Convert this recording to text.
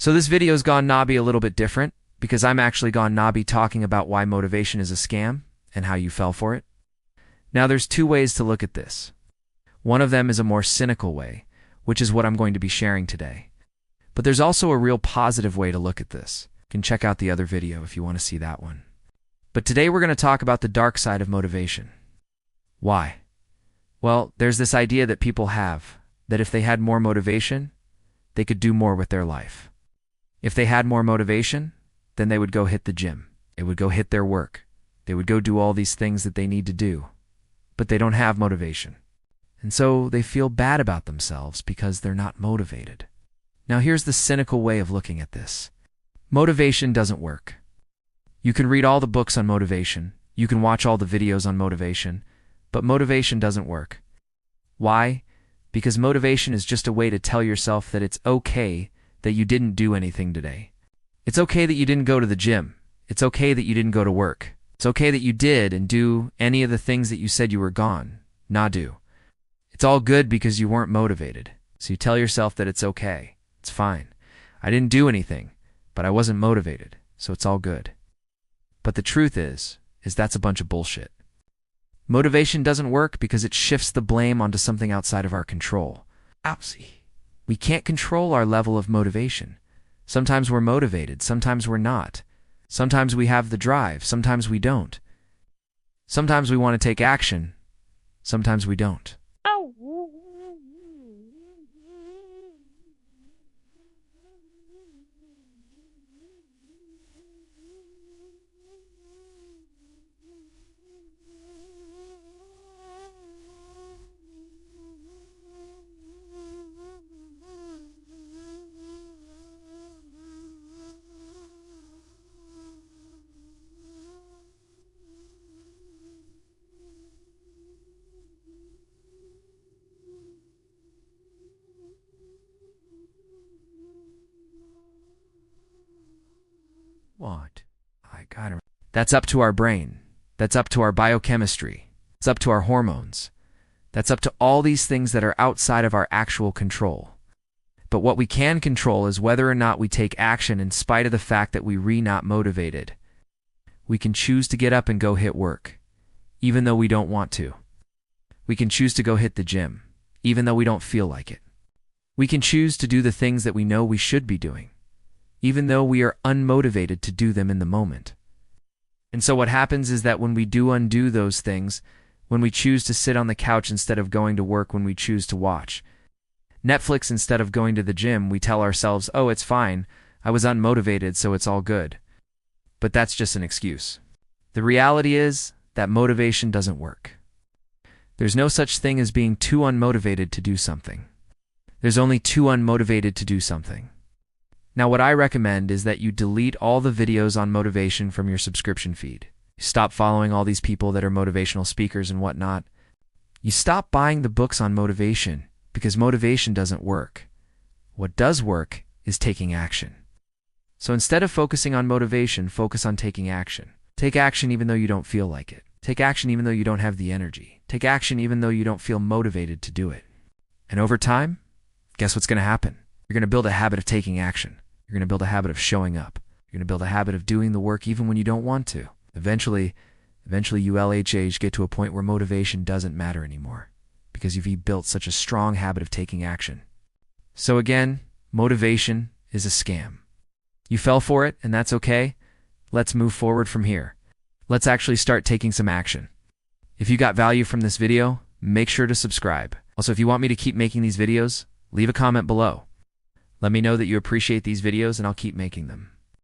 So this video's gone knobby a little bit different because I'm actually gone knobby talking about why motivation is a scam and how you fell for it. Now there's two ways to look at this. One of them is a more cynical way, which is what I'm going to be sharing today. But there's also a real positive way to look at this. You can check out the other video if you want to see that one. But today we're going to talk about the dark side of motivation. Why? Well, there's this idea that people have, that if they had more motivation, they could do more with their life. If they had more motivation, then they would go hit the gym. They would go hit their work. They would go do all these things that they need to do. But they don't have motivation. And so they feel bad about themselves because they're not motivated. Now here's the cynical way of looking at this. Motivation doesn't work. You can read all the books on motivation. You can watch all the videos on motivation. But motivation doesn't work. Why? Because motivation is just a way to tell yourself that it's okay that you didn't do anything today. It's okay that you didn't go to the gym. It's okay that you didn't go to work. It's okay that you did and do any of the things that you said you were not do. It's all good because you weren't motivated. So you tell yourself that it's okay. It's fine. I didn't do anything, but I wasn't motivated, so it's all good. But the truth is that's a bunch of bullshit. Motivation doesn't work because it shifts the blame onto something outside of our control. We can't control our level of motivation. Sometimes we're motivated, sometimes we're not. Sometimes we have the drive, sometimes we don't. Sometimes we want to take action, sometimes we don't. What? That's up to our brain. That's up to our biochemistry. It's up to our hormones. That's up to all these things that are outside of our actual control. But what we can control is whether or not we take action in spite of the fact that we're not motivated. We can choose to get up and go hit work, even though we don't want to. We can choose to go hit the gym, even though we don't feel like it. We can choose to do the things that we know we should be doing, even though we are unmotivated to do them in the moment. And so what happens is that when we do undo those things, when we choose to sit on the couch instead of going to work, when we choose to watch Netflix instead of going to the gym, we tell ourselves, oh, it's fine, I was unmotivated, so it's all good. But that's just an excuse. The reality is that motivation doesn't work. There's no such thing as being too unmotivated to do something. There's only too unmotivated to do something. Now what I recommend is that you delete all the videos on motivation from your subscription feed. You stop following all these people that are motivational speakers and whatnot. You stop buying the books on motivation because motivation doesn't work. What does work is taking action. So instead of focusing on motivation, focus on taking action. Take action even though you don't feel like it. Take action even though you don't have the energy. Take action even though you don't feel motivated to do it. And over time, guess what's going to happen? You're going to build a habit of taking action. You're going to build a habit of showing up. You're going to build a habit of doing the work even when you don't want to. Eventually you get to a point where motivation doesn't matter anymore because you've built such a strong habit of taking action. So again, motivation is a scam. You fell for it, and that's okay. Let's move forward from here. Let's actually start taking some action. If you got value from this video, make sure to subscribe. Also, if you want me to keep making these videos, leave a comment below. Let me know that you appreciate these videos and I'll keep making them.